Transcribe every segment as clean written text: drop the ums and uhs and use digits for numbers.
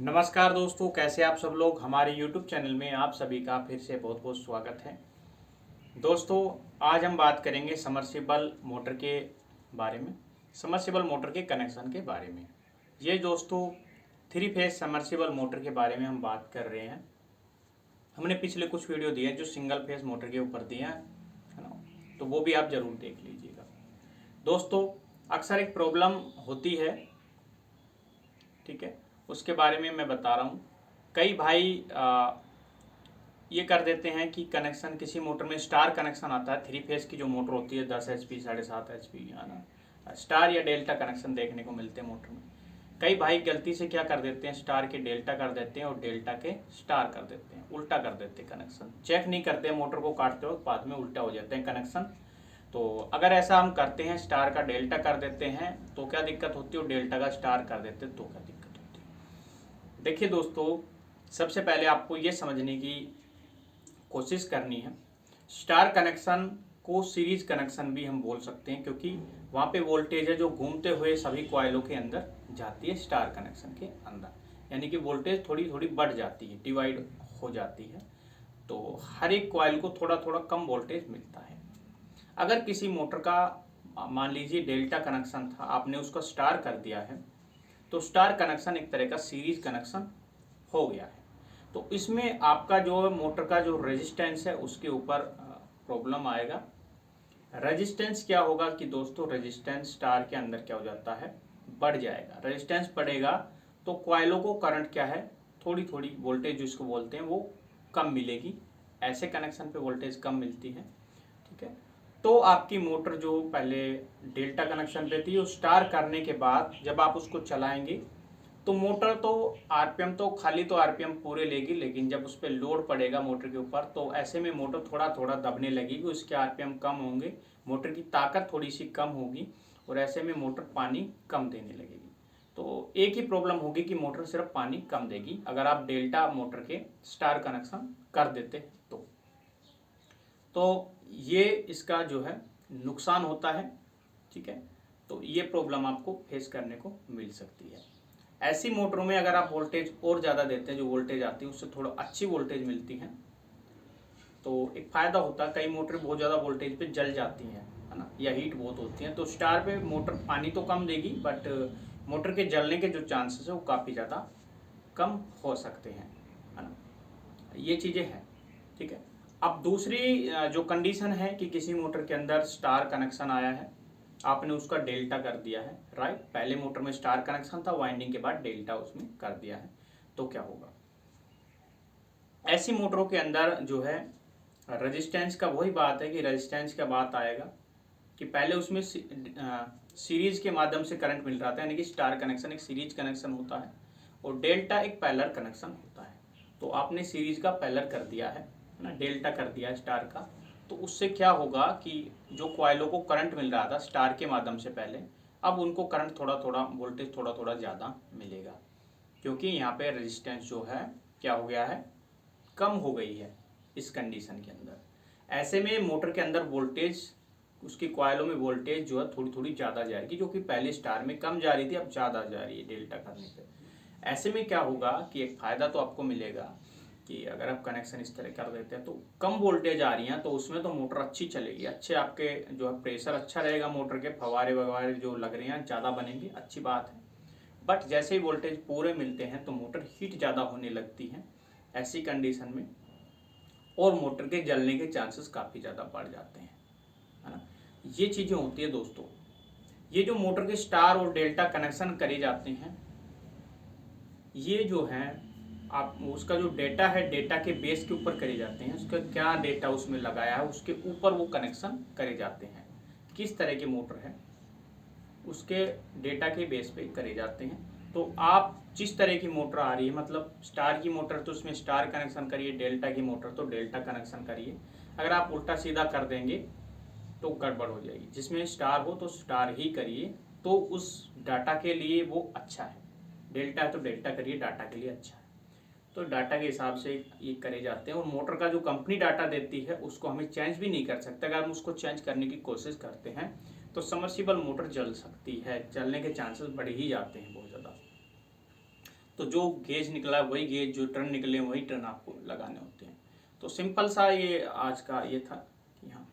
नमस्कार दोस्तों, कैसे आप सब लोग। हमारे YouTube चैनल में आप सभी का फिर से बहुत बहुत स्वागत है। दोस्तों, आज हम बात करेंगे समरसिबल मोटर के बारे में, समरसिबल मोटर के कनेक्शन के बारे में। ये दोस्तों 3 फेज समरसिबल मोटर के बारे में हम बात कर रहे हैं। हमने पिछले कुछ वीडियो दिए जो सिंगल फेज मोटर के ऊपर दिए हैं, है ना, तो वो भी आप ज़रूर देख लीजिएगा। दोस्तों, अक्सर एक प्रॉब्लम होती है, ठीक है, उसके बारे में मैं बता रहा हूँ। कई भाई ये कर देते हैं कि कनेक्शन किसी मोटर में स्टार कनेक्शन आता है, 3 फेज की जो मोटर होती है 10 HP 7.5 HP, है ना, स्टार या डेल्टा कनेक्शन देखने को मिलते हैं मोटर में। कई भाई गलती से क्या कर देते हैं, स्टार के डेल्टा कर देते हैं और डेल्टा के स्टार कर देते हैं, उल्टा कर देते हैं कनेक्शन। चेक नहीं करते हैं मोटर को काटते वक्त, बाद में उल्टा हो जाते हैं कनेक्शन। तो अगर ऐसा हम करते हैं, स्टार का डेल्टा कर देते हैं तो क्या दिक्कत होती है, और डेल्टा का स्टार कर देते हैं तो क्या दिक्कत होती है। देखिए दोस्तों, सबसे पहले आपको ये समझने की कोशिश करनी है, स्टार कनेक्शन को सीरीज कनेक्शन भी हम बोल सकते हैं, क्योंकि वहाँ पे वोल्टेज है जो घूमते हुए सभी कॉइलों के अंदर जाती है स्टार कनेक्शन के अंदर, यानी कि वोल्टेज थोड़ी थोड़ी बढ़ जाती है, डिवाइड हो जाती है। तो हर एक कॉइल को थोड़ा थोड़ा कम वोल्टेज मिलता है। अगर किसी मोटर का मान लीजिए डेल्टा कनेक्शन था, आपने उसको स्टार कर दिया है, तो स्टार कनेक्शन एक तरह का सीरीज कनेक्शन हो गया है। तो इसमें आपका जो मोटर का जो रेजिस्टेंस है उसके ऊपर प्रॉब्लम आएगा। रेजिस्टेंस क्या होगा कि दोस्तों, रेजिस्टेंस स्टार के अंदर क्या हो जाता है, बढ़ जाएगा। रेजिस्टेंस बढ़ेगा तो कॉइलों को करंट क्या है, थोड़ी थोड़ी वोल्टेज जिसको बोलते हैं वो कम मिलेगी। ऐसे कनेक्शन पे वोल्टेज कम मिलती है, ठीक है। तो आपकी मोटर जो पहले डेल्टा कनेक्शन पे थी, वो स्टार करने के बाद जब आप उसको चलाएंगे तो मोटर तो आरपीएम तो खाली तो आरपीएम पूरे लेगी, लेकिन जब उस पर लोड पड़ेगा मोटर के ऊपर तो ऐसे में मोटर थोड़ा थोड़ा दबने लगेगी, उसके आरपीएम कम होंगे, मोटर की ताकत थोड़ी सी कम होगी और ऐसे में मोटर पानी कम देने लगेगी। तो एक ही प्रॉब्लम होगी कि मोटर सिर्फ पानी कम देगी अगर आप डेल्टा मोटर के स्टार कनेक्शन कर देते तो ये इसका जो है नुकसान होता है, ठीक है। तो ये प्रॉब्लम आपको फेस करने को मिल सकती है। ऐसी मोटरों में अगर आप वोल्टेज और ज़्यादा देते हैं, जो वोल्टेज आती है उससे थोड़ा अच्छी वोल्टेज मिलती है, तो एक फ़ायदा होता है। कई मोटर बहुत ज़्यादा वोल्टेज पे जल जाती हैं, है ना, या हीट बहुत होती हैं, तो स्टार पे मोटर पानी तो कम देगी, बट मोटर के जलने के जो चांसेस है वो काफ़ी ज़्यादा कम हो सकते हैं, है ना। ये चीज़ें हैं, ठीक है। अब दूसरी जो कंडीशन है कि किसी मोटर के अंदर स्टार कनेक्शन आया है, आपने उसका डेल्टा कर दिया है, राइट। पहले मोटर में स्टार कनेक्शन था, वाइंडिंग के बाद डेल्टा उसमें कर दिया है, तो क्या होगा। ऐसी मोटरों के अंदर जो है रेजिस्टेंस का वही बात है कि रेजिस्टेंस का बात आएगा कि पहले उसमें सीरीज के माध्यम से करंट मिल रहा था, यानी कि स्टार कनेक्शन एक सीरीज कनेक्शन होता है और डेल्टा एक पैरेलल कनेक्शन होता है। तो आपने सीरीज का पैरेलल कर दिया है ना, डेल्टा कर दिया है स्टार का, तो उससे क्या होगा कि जो कॉइलों को करंट मिल रहा था स्टार के माध्यम से पहले, अब उनको करंट थोड़ा थोड़ा वोल्टेज थोड़ा थोड़ा ज़्यादा मिलेगा, क्योंकि यहाँ पे रेजिस्टेंस जो है क्या हो गया है, कम हो गई है इस कंडीशन के अंदर। ऐसे में मोटर के अंदर वोल्टेज, उसकी कॉइलों में वोल्टेज जो है थोड़ी थोड़ी ज़्यादा जाएगी, जो कि पहले स्टार में कम जा रही थी अब ज़्यादा जा रही है डेल्टा करने पे। ऐसे में क्या होगा कि एक फ़ायदा तो आपको मिलेगा कि अगर आप कनेक्शन इस तरह कर देते हैं तो कम वोल्टेज आ रही हैं, तो उसमें तो मोटर अच्छी चलेगी, अच्छे आपके जो है प्रेशर अच्छा रहेगा, मोटर के फवारे वगैरह जो लग रहे हैं ज़्यादा बनेंगे, अच्छी बात है। बट जैसे ही वोल्टेज पूरे मिलते हैं तो मोटर हीट ज़्यादा होने लगती है, ऐसी कंडीशन में और मोटर के जलने के चांसेस काफ़ी ज़्यादा बढ़ जाते हैं, है ना। ये चीज़ें होती है दोस्तों। ये जो मोटर के स्टार और डेल्टा कनेक्शन करे जाते हैं, ये जो है आप उसका जो डेटा है, डेटा के बेस के ऊपर करे जाते हैं, उसका क्या डेटा उसमें लगाया है उसके ऊपर वो कनेक्शन करे जाते हैं। किस तरह की मोटर है उसके डेटा के बेस पे करे जाते हैं। तो आप जिस तरह की मोटर आ रही है, मतलब स्टार की मोटर तो उसमें स्टार कनेक्शन करिए, डेल्टा की मोटर तो डेल्टा कनेक्शन करिए। अगर आप उल्टा सीधा कर देंगे तो गड़बड़ हो जाएगी। जिसमें स्टार हो तो स्टार ही करिए, तो उस डाटा के लिए वो अच्छा है। डेल्टा है तो डेल्टा करिए, डाटा के लिए अच्छा है। तो डाटा के हिसाब से ये करे जाते हैं, और मोटर का जो कंपनी डाटा देती है उसको हमें चेंज भी नहीं कर सकते। अगर हम उसको चेंज करने की कोशिश करते हैं तो समर्सिबल मोटर जल सकती है, जलने के चांसेस बढ़ ही जाते हैं बहुत ज़्यादा। तो जो गेज निकला है वही गेज, जो टर्न निकले हैं वही टर्न आपको लगाने होते हैं। तो सिंपल सा ये आज का ये था कि हाँ,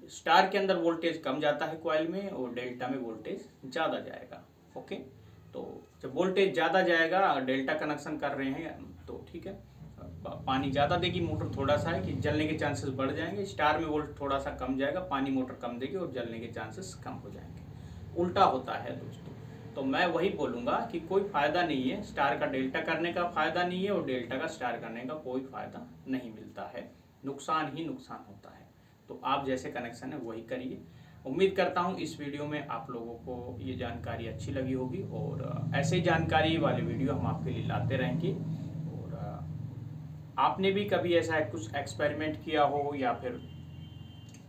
स्टार के अंदर वोल्टेज कम जाता है कॉइल में और डेल्टा में वोल्टेज ज़्यादा जाएगा। ओके, तो जब वोल्टेज ज़्यादा जाएगा, डेल्टा कनेक्शन कर रहे हैं तो ठीक है, पानी ज़्यादा देगी मोटर, थोड़ा सा है कि जलने के चांसेस बढ़ जाएंगे। स्टार में वोल्ट थोड़ा सा कम जाएगा, पानी मोटर कम देगी और जलने के चांसेस कम हो जाएंगे। उल्टा होता है दोस्तों। तो मैं वही बोलूँगा कि कोई फ़ायदा नहीं है, स्टार का डेल्टा करने का फ़ायदा नहीं है और डेल्टा का स्टार करने का कोई फ़ायदा नहीं मिलता है, नुकसान ही नुकसान होता है। तो आप जैसे कनेक्शन है वही करिए। उम्मीद करता हूँ इस वीडियो में आप लोगों को ये जानकारी अच्छी लगी होगी और ऐसे ही जानकारी वाले वीडियो हम आपके लिए लाते रहेंगे। और आपने भी कभी ऐसा कुछ एक्सपेरिमेंट किया हो या फिर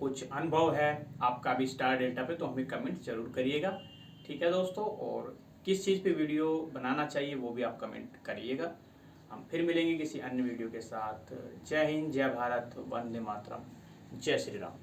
कुछ अनुभव है आपका भी स्टार डेल्टा पे, तो हमें कमेंट जरूर करिएगा। ठीक है दोस्तों, और किस चीज़ पे वीडियो बनाना चाहिए वो भी आप कमेंट करिएगा। हम फिर मिलेंगे किसी अन्य वीडियो के साथ। जय हिंद, जय भारत, वंदे मातरम, जय श्री राम।